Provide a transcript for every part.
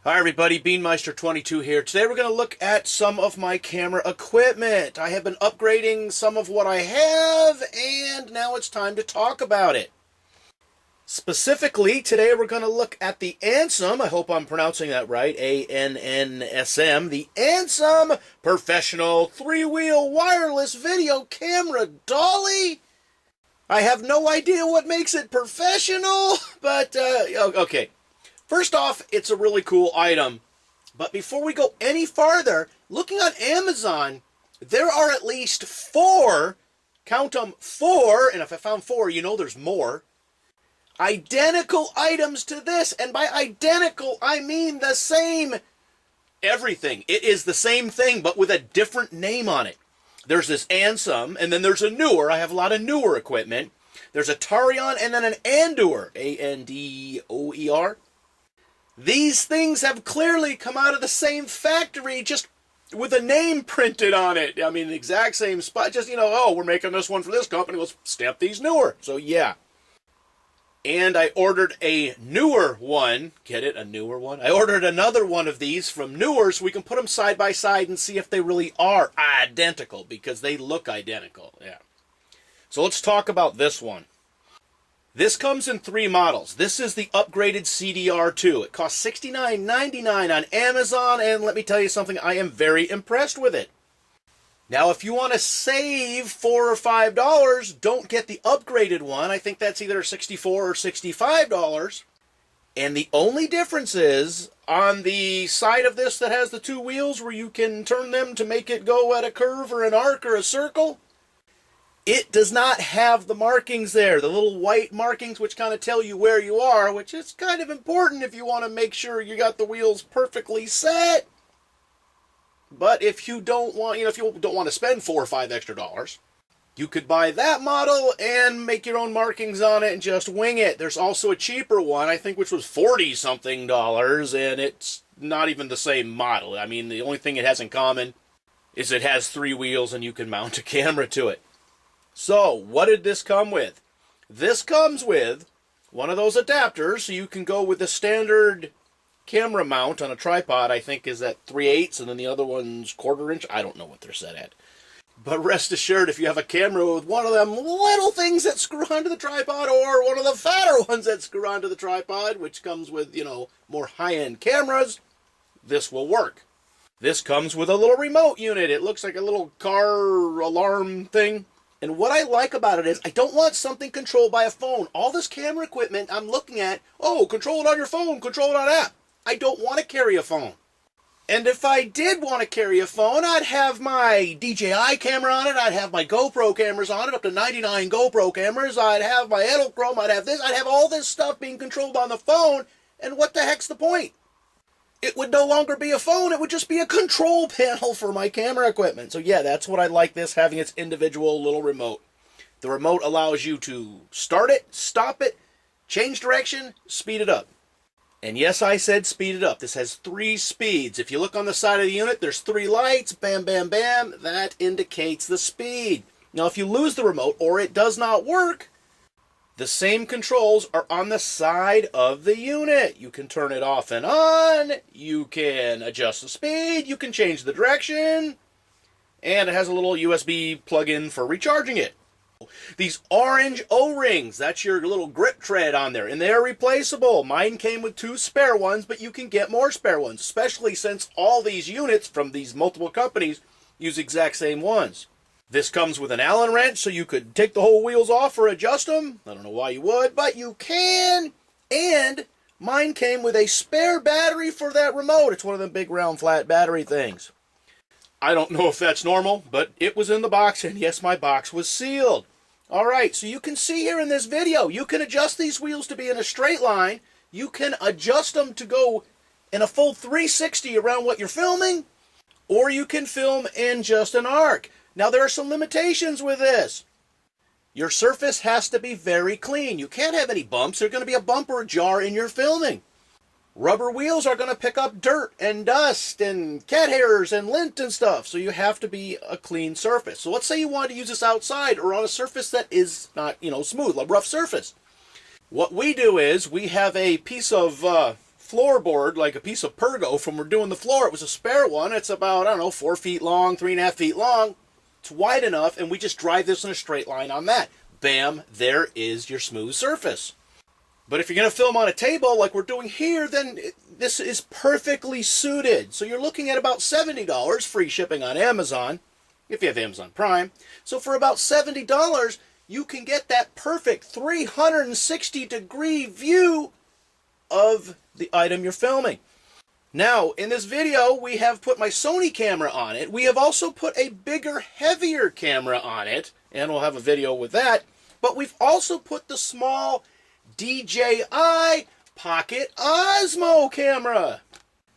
Hi everybody, Beanmeister22 here. Today we're going to look at some of my camera equipment. I have been upgrading some of what I have, and now it's time to talk about it. Specifically, today we're going to look at the Annsm, I hope I'm pronouncing that right, A-N-N-S-M, the Annsm Professional 3-Wheel Wireless Video Camera Dolly. I have no idea what makes it professional, but, okay. First off, it's a really cool item, but before we go any farther, looking on Amazon, there are at least 4, count them 4, and if I found 4, you know there's more, identical items to this, and by identical, I mean the same everything. It is the same thing, but with a different name on it. There's this Annsm, and then there's a newer. I have a lot of newer equipment. There's a Tarion, and then an Andoer, A-N-D-O-E-R. These things have clearly come out of the same factory, just with a name printed on it. I mean, the exact same spot, just, oh, we're making this one for this company, let's stamp these newer. So, yeah. And I ordered a newer one. Get it? A newer one? I ordered another one of these from Newer so we can put them side by side and see if they really are identical, because they look identical. Yeah. So let's talk about this one. This comes in 3 models. This is the upgraded CDR2. It costs $69.99 on Amazon, and let me tell you something, I am very impressed with it. Now, if you want to save $4 or $5, don't get the upgraded one. I think that's either $64 or $65. And the only difference is, on the side of this that has the 2 wheels where you can turn them to make it go at a curve or an arc or a circle, it does not have the markings there, the little white markings which kind of tell you where you are, which is kind of important if you want to make sure you got the wheels perfectly set. But if you don't want, if you don't want to spend $4 or $5 extra, you could buy that model and make your own markings on it and just wing it. There's also a cheaper one, I think, which was $40-something, and it's not even the same model. I mean, the only thing it has in common is it has 3 wheels and you can mount a camera to it. So, what did this come with? This comes with one of those adapters, so you can go with the standard camera mount on a tripod. I think is at 3/8, and then the other one's 1/4 inch. I don't know what they're set at. But rest assured, if you have a camera with one of them little things that screw onto the tripod, or one of the fatter ones that screw onto the tripod, which comes with, more high-end cameras, this will work. This comes with a little remote unit. It looks like a little car alarm thing. And what I like about it is I don't want something controlled by a phone. All this camera equipment I'm looking at, control it on your phone, control it on app. I don't want to carry a phone. And if I did want to carry a phone, I'd have my DJI camera on it, I'd have my GoPro cameras on it, up to 99 GoPro cameras, I'd have my Edelchrome, I'd have this, I'd have all this stuff being controlled on the phone, and what the heck's the point? It would no longer be a phone, it would just be a control panel for my camera equipment. So yeah, that's what I like this, having its individual little remote. The remote allows you to start it, stop it, change direction, speed it up. And yes, I said speed it up. This has 3 speeds. If you look on the side of the unit, there's 3 lights, bam, bam, bam. That indicates the speed. Now, if you lose the remote or it does not work, the same controls are on the side of the unit. You can turn it off and on, you can adjust the speed, you can change the direction, and it has a little USB plug-in for recharging it. These orange O-rings, that's your little grip tread on there, and they are replaceable. Mine came with 2 spare ones, but you can get more spare ones, especially since all these units from these multiple companies use the exact same ones. This comes with an Allen wrench, so you could take the whole wheels off or adjust them. I don't know why you would, but you can. And mine came with a spare battery for that remote. It's one of them big round flat battery things. I don't know if that's normal, but it was in the box, and yes, my box was sealed. Alright, so you can see here in this video, you can adjust these wheels to be in a straight line. You can adjust them to go in a full 360 around what you're filming, or you can film in just an arc. Now, there are some limitations with this. Your surface has to be very clean. You can't have any bumps. There's going to be a bump or a jar in your filming. Rubber wheels are going to pick up dirt and dust and cat hairs and lint and stuff, so you have to be a clean surface. So let's say you want to use this outside or on a surface that is not, smooth, a rough surface. What we do is we have a piece of floorboard, like a piece of Pergo from we're doing the floor. It was a spare one. It's about, I don't know, 4 feet long, 3.5 feet long. It's wide enough, and we just drive this in a straight line on that. Bam, there is your smooth surface. But if you're going to film on a table like we're doing here, then this is perfectly suited. So you're looking at about $70, free shipping on Amazon, if you have Amazon Prime. So for about $70, you can get that perfect 360-degree view of the item you're filming. Now, in this video, we have put my Sony camera on it. We have also put a bigger, heavier camera on it, and we'll have a video with that. But we've also put the small DJI Pocket Osmo camera.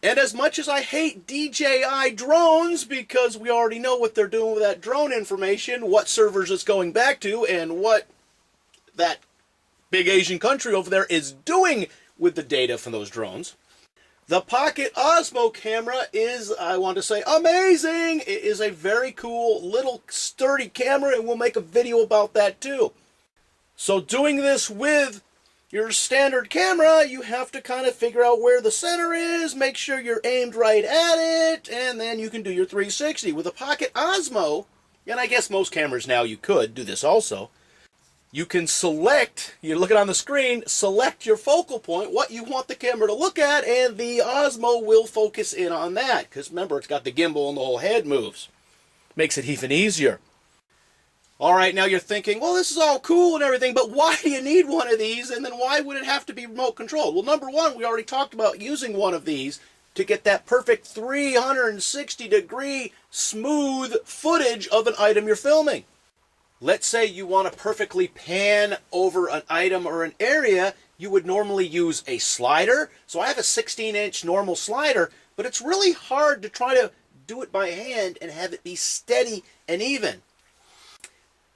And as much as I hate DJI drones, because we already know what they're doing with that drone information, what servers it's going back to, and what that big Asian country over there is doing with the data from those drones, the Pocket Osmo camera is, I want to say, amazing. It is a very cool, little, sturdy camera, and we'll make a video about that too. So doing this with your standard camera, you have to kind of figure out where the center is, make sure you're aimed right at it, and then you can do your 360. With a Pocket Osmo, and I guess most cameras now you could do this also, you can select, you're looking on the screen, select your focal point, what you want the camera to look at, and the Osmo will focus in on that. Because remember, it's got the gimbal and the whole head moves. Makes it even easier. All right, now you're thinking, well, this is all cool and everything, but why do you need one of these, and then why would it have to be remote controlled? Well, number one, we already talked about using one of these to get that perfect 360-degree smooth footage of an item you're filming. Let's say you want to perfectly pan over an item or an area, you would normally use a slider. So I have a 16-inch normal slider, but it's really hard to try to do it by hand and have it be steady and even.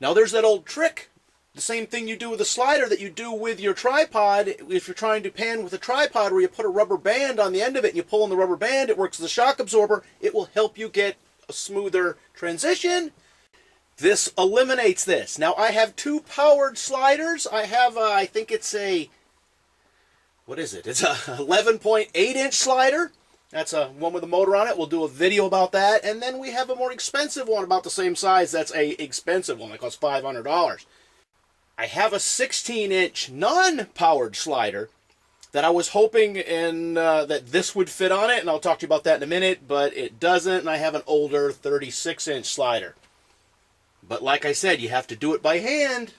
Now there's that old trick, the same thing you do with a slider that you do with your tripod. If you're trying to pan with a tripod where you put a rubber band on the end of it and you pull on the rubber band, it works as a shock absorber. It will help you get a smoother transition. This eliminates this. Now I have two powered sliders. I have, I think it's a, what is it? It's a 11.8-inch slider. That's a one with a motor on it. We'll do a video about that. And then we have a more expensive one about the same size. That's a expensive one that costs $500. I have a 16-inch non-powered slider that I was hoping that this would fit on it, and I'll talk to you about that in a minute, but it doesn't, and I have an older 36-inch slider. But like I said, you have to do it by hand.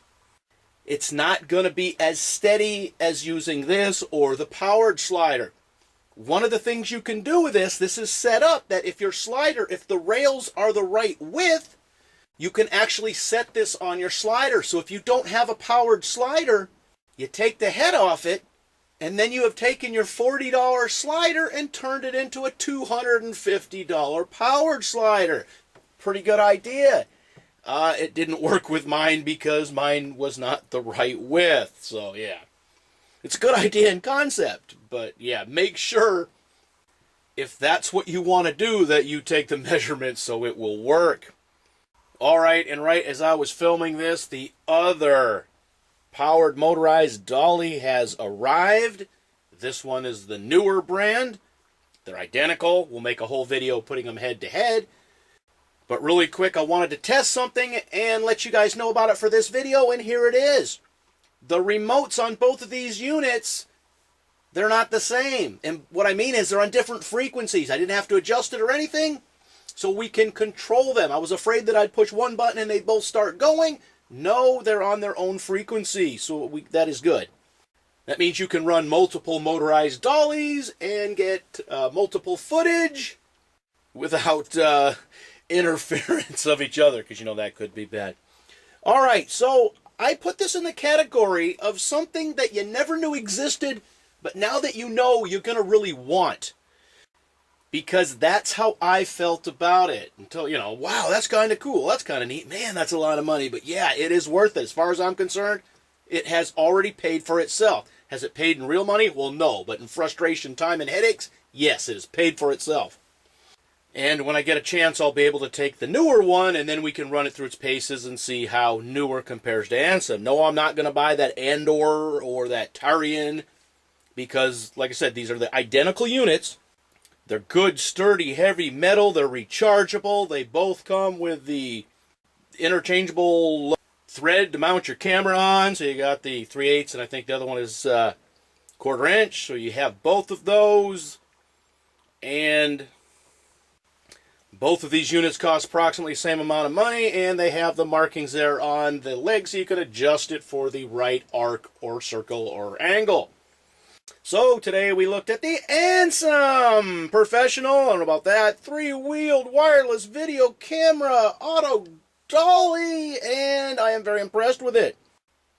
It's not going to be as steady as using this or the powered slider. One of the things you can do with this is set up that if your slider, if the rails are the right width, you can actually set this on your slider. So if you don't have a powered slider, you take the head off it, and then you have taken your $40 slider and turned it into a $250 powered slider. Pretty good idea. It didn't work with mine because mine was not the right width. So yeah, it's a good idea in concept, but yeah, make sure if that's what you want to do that you take the measurements so it will work. All right, and right as I was filming this, the other powered motorized Dolly has arrived. This one is the newer brand. They're identical. We'll make a whole video putting them head to head. But really quick, I wanted to test something and let you guys know about it for this video, and here it is. The remotes on both of these units, they're not the same. And what I mean is they're on different frequencies. I didn't have to adjust it or anything, so we can control them. I was afraid that I'd push one button and they'd both start going. No, they're on their own frequency, so that is good. That means you can run multiple motorized dollies and get multiple footage without interference of each other, because you know that could be bad. All right, so I put this in the category of something that you never knew existed, but now that you know, you're going to really want. Because that's how I felt about it. Until, you know, wow, that's kind of cool. That's kind of neat. Man, that's a lot of money. But yeah, it is worth it. As far as I'm concerned, it has already paid for itself. Has it paid in real money? Well, no. But in frustration, time, and headaches, yes, it has paid for itself. And when I get a chance, I'll be able to take the newer one, and then we can run it through its paces and see how newer compares to Annsm. No, I'm not going to buy that Andor or that Tarian, because, like I said, these are the identical units. They're good, sturdy, heavy metal. They're rechargeable. They both come with the interchangeable thread to mount your camera on. So you got the 3/8, and I think the other one is 1/4 inch. So you have both of those. And both of these units cost approximately the same amount of money, and they have the markings there on the leg so you can adjust it for the right arc or circle or angle. So today we looked at the Annsm Professional, I don't know about that, 3-wheeled wireless video camera auto dolly, and I am very impressed with it.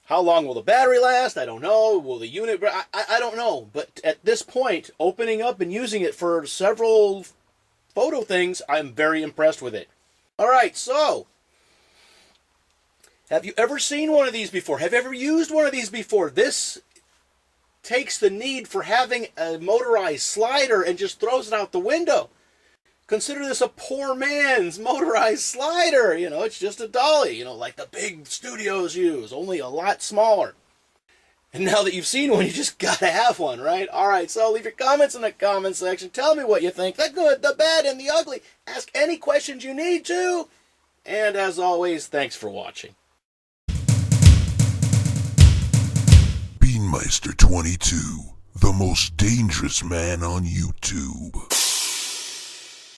How long will the battery last? I don't know. Will the unit... I don't know. But at this point, opening up and using it for several photo things, I'm very impressed with it. All right, so have you ever seen one of these before? Have you ever used one of these before? This takes the need for having a motorized slider and just throws it out the window. Consider this a poor man's motorized slider. You know, it's just a dolly, you know, like the big studios use, only a lot smaller. And now that you've seen one, you just gotta have one, right? All right, so leave your comments in the comment section. Tell me what you think, the good, the bad, and the ugly. Ask any questions you need to. And as always, thanks for watching. Beanmeister 22, the most dangerous man on YouTube.